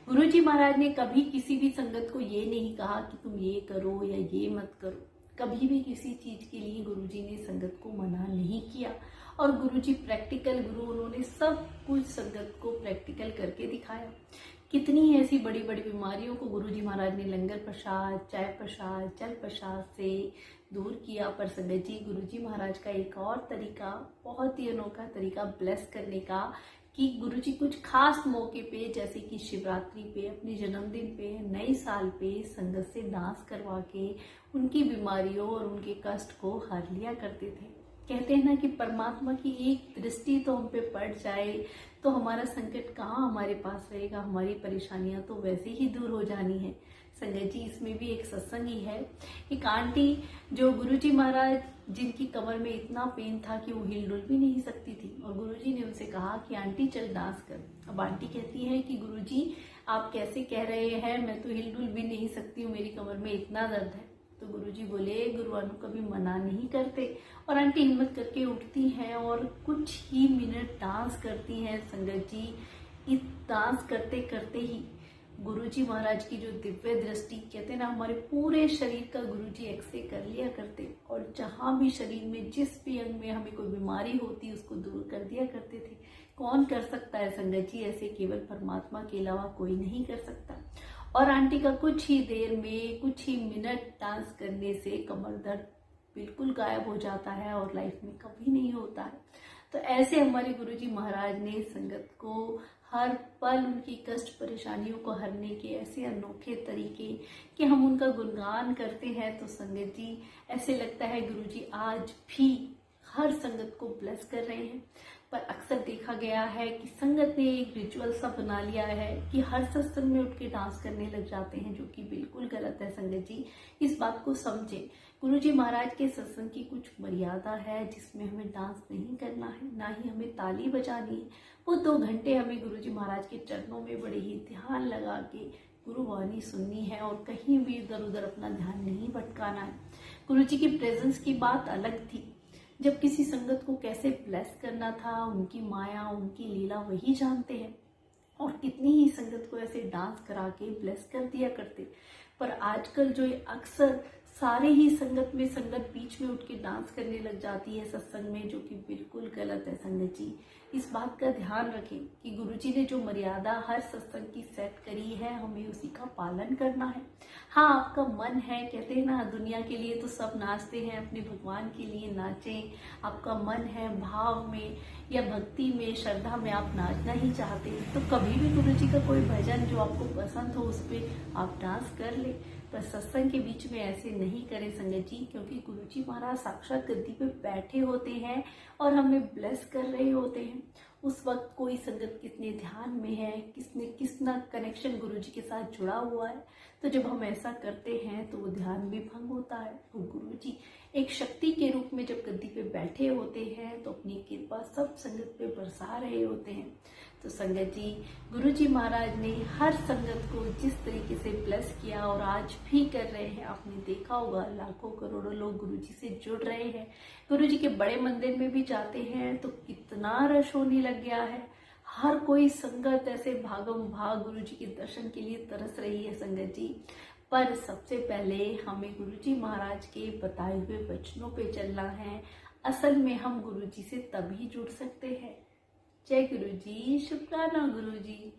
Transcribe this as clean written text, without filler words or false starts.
गुरुजी महाराज ने कभी किसी भी संगत को ये नहीं कहा कि तुम ये करो या ये मत करो। कभी भी किसी चीज के लिए गुरुजी ने संगत को मना नहीं किया। और गुरुजी प्रैक्टिकल गुरु, उन्होंने सब कुछ संगत को प्रैक्टिकल करके दिखाया। कितनी ऐसी बड़ी बड़ी बीमारियों को गुरुजी महाराज ने लंगर प्रसाद, चाय प्रसाद, जल प्रसाद से दूर किया। पर संगत जी, गुरुजी महाराज का एक और तरीका, बहुत ही अनोखा तरीका ब्लेस करने का, कि गुरुजी कुछ खास मौके पे, जैसे कि शिवरात्रि पे, अपने जन्मदिन पे, नए साल पे संगत से डांस करवा के उनकी बीमारियों और उनके कष्ट को हर लिया करते थे। कहते हैं ना कि परमात्मा की एक दृष्टि तो हम पे पड़ जाए तो हमारा संकट कहाँ हमारे पास रहेगा, हमारी परेशानियां तो वैसे ही दूर हो जानी है। संगत जी, इसमें भी एक सत्संग ही है। एक आंटी जो गुरुजी महाराज, जिनकी कमर में इतना पेन था कि वो हिलडुल भी नहीं सकती थी, और गुरुजी ने उनसे कहा कि आंटी चल डांस कर। अब आंटी कहती है कि गुरुजी आप कैसे कह रहे हैं, मैं तो हिलडुल भी नहीं सकती हूँ, मेरी कमर में इतना दर्द है। तो गुरुजी बोले, गुरु अनु कभी मना नहीं करते। और आंटी हिम्मत करके उठती हैं और कुछ ही मिनट डांस करती हैं। संगत जी, इस डांस करते करते ही गुरुजी महाराज की जो दिव्य दृष्टि, कहते हैं ना, हमारे पूरे शरीर का गुरुजी एक्सरे कर लिया करते, और जहां भी शरीर में जिस भी अंग में हमें कोई बीमारी होती उसको दूर कर दिया करते थे। कौन कर सकता है संगत जी, ऐसे केवल परमात्मा के अलावा कोई नहीं कर सकता। और आंटी का कुछ ही देर में, कुछ ही मिनट डांस करने से कमर दर्द बिल्कुल गायब हो जाता है और लाइफ में कभी नहीं होता है। तो ऐसे हमारे गुरुजी महाराज ने संगत को हर पल उनकी कष्ट परेशानियों को हरने के ऐसे अनोखे तरीके कि हम उनका गुणगान करते हैं तो संगत जी ऐसे लगता है गुरुजी आज भी हर संगत को ब्लेस कर रहे हैं। पर अक्सर देखा गया है कि संगत ने एक रिचुअल सा बना लिया है कि हर सत्संग में उठ के डांस करने लग जाते हैं, जो कि बिल्कुल गलत है। संगत जी, इस बात को समझें। गुरुजी महाराज के सत्संग की कुछ मर्यादा है जिसमें हमें डांस नहीं करना है, ना ही हमें ताली बजानी है। वो 2 घंटे हमें गुरुजी महाराज के चरणों में बड़े ही ध्यान लगा के गुरुवाणी सुननी है और कहीं भी इधर उधर अपना ध्यान नहीं भटकाना है। गुरुजी की प्रेजेंस की बात अलग थी। जब किसी संगत को कैसे ब्लेस करना था, उनकी माया, उनकी लीला वही जानते हैं। और कितनी ही संगत को ऐसे डांस करा के ब्लेस कर दिया करते। पर आजकल जो अक्सर सारे ही संगत में संगत बीच में उठ के डांस करने लग जाती है सत्संग में, जो कि बिल्कुल गलत है। संगत जी, इस बात का ध्यान रखें कि गुरुजी ने जो मर्यादा हर सत्संग की सेट करी है, हमें उसी का पालन करना है। हाँ, आपका मन है, कहते हैं ना, दुनिया के लिए तो सब नाचते हैं, अपने भगवान के लिए नाचें। आपका मन है भाव में या भक्ति में, श्रद्धा में आप नाचना ही चाहते हैं, तो कभी भी गुरुजी का कोई भजन जो आपको पसंद हो उस पर आप डांस कर ले। पर सत्संग के बीच में ऐसे नहीं करें संगत जी, क्योंकि गुरुजी महाराज साक्षात गद्दी पे बैठे होते हैं और हमें ब्लेस कर रहे होते हैं। उस वक्त कोई संगत कितने ध्यान में है, कितना कनेक्शन गुरुजी के साथ जुड़ा हुआ है। तो जब हम ऐसा करते हैं तो वो ध्यान भी भंग होता है। और गुरुजी एक शक्ति के रूप में जब गद्दी पे बैठे होते हैं तो अपनी कृपा सब संगत पे बरसा रहे होते हैं। तो संगत जी, गुरुजी महाराज ने हर संगत को जिस तरीके से ब्लेस किया और आज भी कर रहे हैं, आपने देखा होगा लाखों करोड़ों लोग गुरुजी से जुड़ रहे हैं। गुरुजी के बड़े मंदिर में भी जाते हैं तो कितना रश होने लग गया है। हर कोई संगत ऐसे भागम भाग गुरुजी के दर्शन के लिए तरस रही है संगत जी। पर सबसे पहले हमें गुरुजी महाराज के बताए हुए वचनों पे चलना है। असल में हम गुरुजी से तभी जुड़ सकते हैं। जय गुरुजी, शुक्राना गुरुजी।